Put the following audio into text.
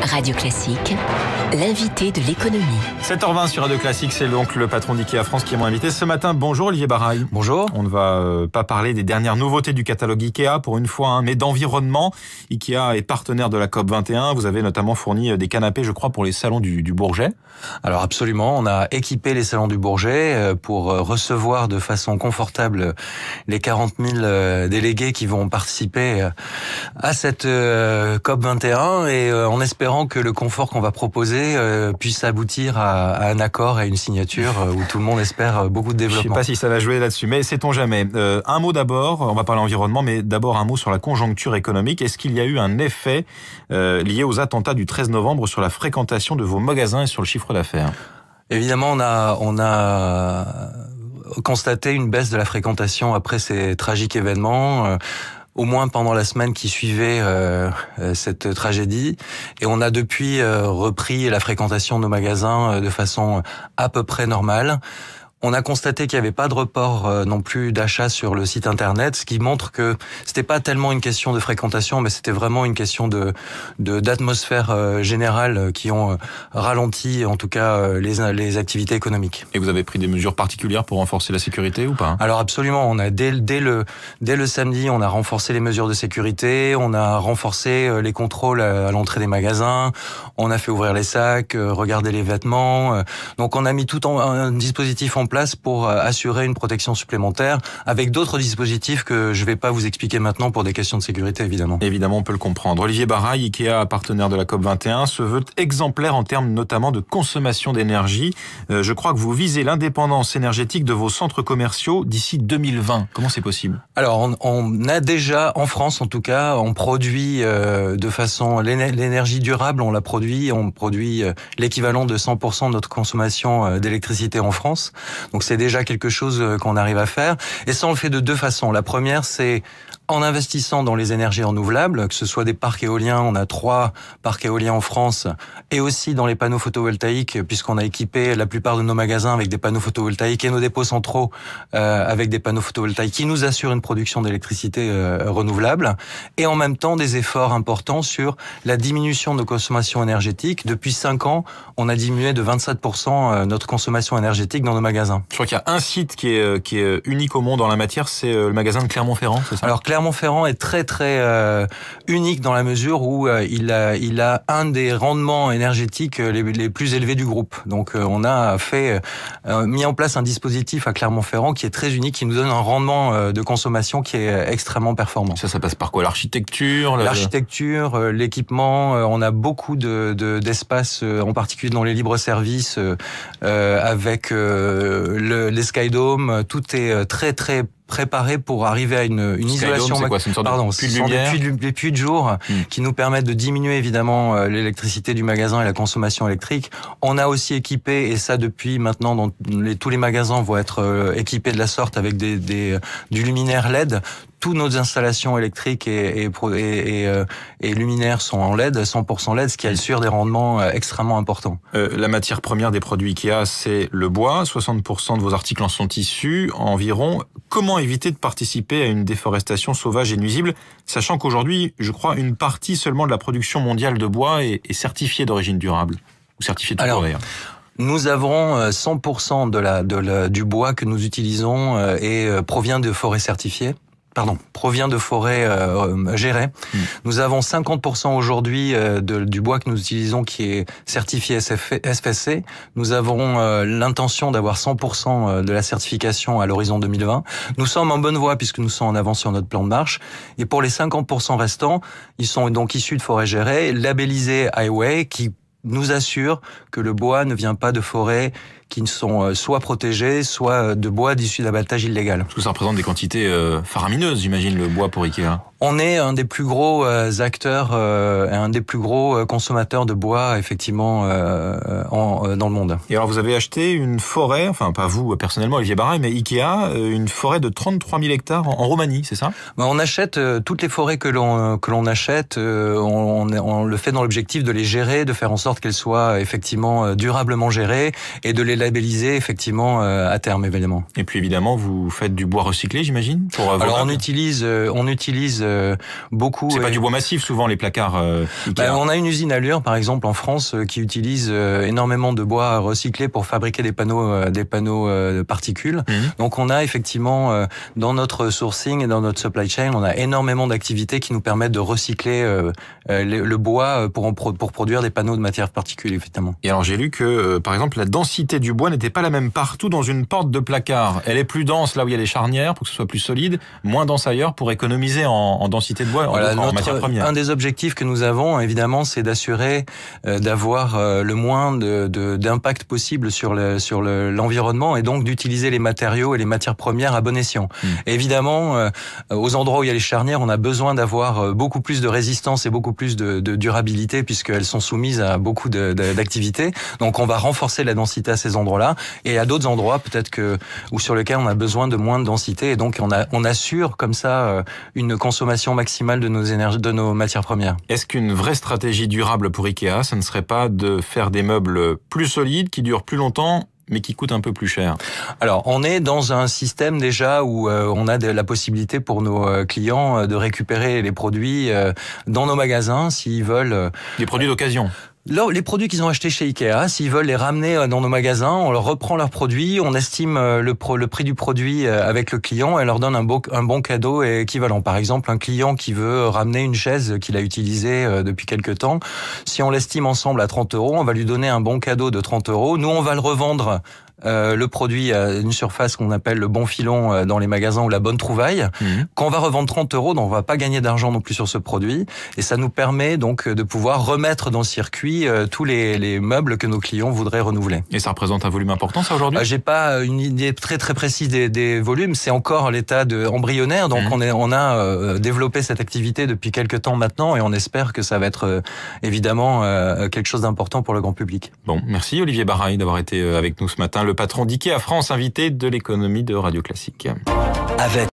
Radio Classique, l'invité de l'économie. 7h20 sur Radio Classique, c'est donc le patron d'IKEA France qui est mon invité ce matin. Bonjour Olivier Baraille. Bonjour. On ne va pas parler des dernières nouveautés du catalogue IKEA pour une fois, mais d'environnement. IKEA est partenaire de la COP21. Vous avez notamment fourni des canapés, je crois, pour les salons du Bourget. Alors absolument, on a équipé les salons du Bourget pour recevoir de façon confortable les 40 000 délégués qui vont participer à cette COP21 et en espérant que le confort qu'on va proposer puisse aboutir à un accord, à une signature où tout le monde espère beaucoup de développement. Je ne sais pas si ça va jouer là-dessus, mais sait-on jamais. Un mot d'abord, on va parler environnement, mais d'abord un mot sur la conjoncture économique. Est-ce qu'il y a eu un effet lié aux attentats du 13 novembre sur la fréquentation de vos magasins et sur le chiffre d'affaires ? Évidemment, on a constaté une baisse de la fréquentation après ces tragiques événements. Au moins pendant la semaine qui suivait cette tragédie. Et on a depuis repris la fréquentation de nos magasins de façon à peu près normale. On a constaté qu'il n'y avait pas de report non plus d'achat sur le site internet, ce qui montre que c'était pas tellement une question de fréquentation, mais c'était vraiment une question d'atmosphère générale qui ont ralenti en tout cas les activités économiques. Et vous avez pris des mesures particulières pour renforcer la sécurité ou pas ? Alors absolument, on a dès le samedi, on a renforcé les mesures de sécurité, on a renforcé les contrôles à l'entrée des magasins, on a fait ouvrir les sacs, regarder les vêtements. Donc on a mis tout un dispositif en place pour assurer une protection supplémentaire avec d'autres dispositifs que je ne vais pas vous expliquer maintenant pour des questions de sécurité, évidemment. Évidemment, on peut le comprendre. Olivier Baraille, IKEA, partenaire de la COP21, se veut exemplaire en termes notamment de consommation d'énergie. Je crois que vous visez l'indépendance énergétique de vos centres commerciaux d'ici 2020. Comment c'est possible ? Alors, on a déjà, en France en tout cas, on produit de façon l'énergie durable, on produit l'équivalent de 100% de notre consommation d'électricité en France. Donc c'est déjà quelque chose qu'on arrive à faire. Et ça, on le fait de deux façons. La première, c'est en investissant dans les énergies renouvelables, que ce soit des parcs éoliens, on a 3 parcs éoliens en France, et aussi dans les panneaux photovoltaïques, puisqu'on a équipé la plupart de nos magasins avec des panneaux photovoltaïques et nos dépôts centraux avec des panneaux photovoltaïques qui nous assurent une production d'électricité renouvelable, et en même temps des efforts importants sur la diminution de nos consommations énergétiques. Depuis 5 ans, on a diminué de 27% notre consommation énergétique dans nos magasins. Je crois qu'il y a un site qui est unique au monde en la matière, c'est le magasin de Clermont-Ferrand, c'est ça ? Alors Clermont-Ferrand est très unique dans la mesure où il a un des rendements énergétiques les plus élevés du groupe. Donc on a mis en place un dispositif à Clermont-Ferrand qui est très unique, qui nous donne un rendement de consommation qui est extrêmement performant. Ça passe par quoi ? L'architecture, l'équipement. On a beaucoup d'espace, en particulier dans les libres-services, avec les Skydome. Tout est très préparé pour arriver à une isolation. C'est quoi ? C'est une sorte de puits de lumière ? Des puits de jour qui nous permettent de diminuer évidemment l'électricité du magasin et la consommation électrique. On a aussi équipé, et ça depuis maintenant, tous les magasins vont être équipés de la sorte avec du luminaire LED. Toutes nos installations électriques et luminaires sont en LED, 100% LED, ce qui assure des rendements extrêmement importants. La matière première des produits IKEA, c'est le bois. 60% de vos articles en sont issus environ. Comment éviter de participer à une déforestation sauvage et nuisible, sachant qu'aujourd'hui, je crois, une partie seulement de la production mondiale de bois est certifiée d'origine durable, ou certifiée tout court d'ailleurs. Nous avons 100% du bois que nous utilisons provient de forêts certifiées. Provient de forêts gérées. Nous avons 50% aujourd'hui du bois que nous utilisons qui est certifié SFSC. Nous avons l'intention d'avoir 100% de la certification à l'horizon 2020. Nous sommes en bonne voie puisque nous sommes en avance sur notre plan de marche. Et pour les 50% restants, ils sont donc issus de forêts gérées, labellisés Highway, qui nous assure que le bois ne vient pas de forêts qui ne sont soit protégées, soit de bois issus d'abattage illégal. Parce que ça représente des quantités faramineuses, j'imagine, le bois pour Ikea. On est un des plus gros acteurs et un des plus gros consommateurs de bois, effectivement, dans le monde. Et alors, vous avez acheté une forêt, enfin, pas vous personnellement, Olivier Baraille, mais Ikea, une forêt de 33 000 hectares en Roumanie, c'est ça ? On achète toutes les forêts que l'on achète, on le fait dans l'objectif de les gérer, de faire en sorte qu'elles soient effectivement durablement gérées et de les labellisé effectivement à terme évidemment. Et puis évidemment, vous faites du bois recyclé, j'imagine, pour Alors on utilise beaucoup. C'est pas du bois massif souvent les placards. On a une usine à Lure par exemple en France qui utilise énormément de bois recyclé pour fabriquer des panneaux de particules. Donc on a effectivement dans notre sourcing et dans notre supply chain, on a énormément d'activités qui nous permettent de recycler le bois pour produire des panneaux de matière particule évidemment. Et alors j'ai lu que par exemple la densité du bois n'était pas la même partout dans une porte de placard. Elle est plus dense là où il y a les charnières pour que ce soit plus solide, moins dense ailleurs pour économiser en densité de bois en matière première. Un des objectifs que nous avons évidemment, c'est d'assurer d'avoir le moins d'impact possible sur l'environnement et donc d'utiliser les matériaux et les matières premières à bon escient. Et évidemment, aux endroits où il y a les charnières, on a besoin d'avoir beaucoup plus de résistance et beaucoup plus de durabilité puisqu'elles sont soumises à beaucoup d'activités. Donc on va renforcer la densité à ces endroits-là et à d'autres endroits peut-être ou sur lesquels on a besoin de moins de densité et donc on assure comme ça une consommation maximale de nos matières premières. Est-ce qu'une vraie stratégie durable pour Ikea, ce ne serait pas de faire des meubles plus solides, qui durent plus longtemps, mais qui coûtent un peu plus cher? Alors, on est dans un système déjà où on a la possibilité pour nos clients de récupérer les produits dans nos magasins s'ils veulent. Des produits d'occasion. Les produits qu'ils ont achetés chez Ikea, s'ils veulent les ramener dans nos magasins, on leur reprend leurs produits, on estime le prix du produit avec le client et leur donne un bon cadeau équivalent. Par exemple, un client qui veut ramener une chaise qu'il a utilisée depuis quelque temps, si on l'estime ensemble à 30 €, on va lui donner un bon cadeau de 30 €. Nous, on va le revendre le produit à une surface qu'on appelle le bon filon dans les magasins ou la bonne trouvaille, qu'on va revendre 30 €, donc on va pas gagner d'argent non plus sur ce produit, et ça nous permet donc de pouvoir remettre dans le circuit tous les meubles que nos clients voudraient renouveler. Et ça représente un volume important, ça, aujourd'hui? J'ai pas une idée très très précise des volumes, c'est encore l'état embryonnaire, donc on a développé cette activité depuis quelques temps maintenant, et on espère que ça va être évidemment quelque chose d'important pour le grand public. Bon, merci Olivier Baraille d'avoir été avec nous ce matin, le patron d'Ikea France, invité de l'économie de Radio Classique. Avec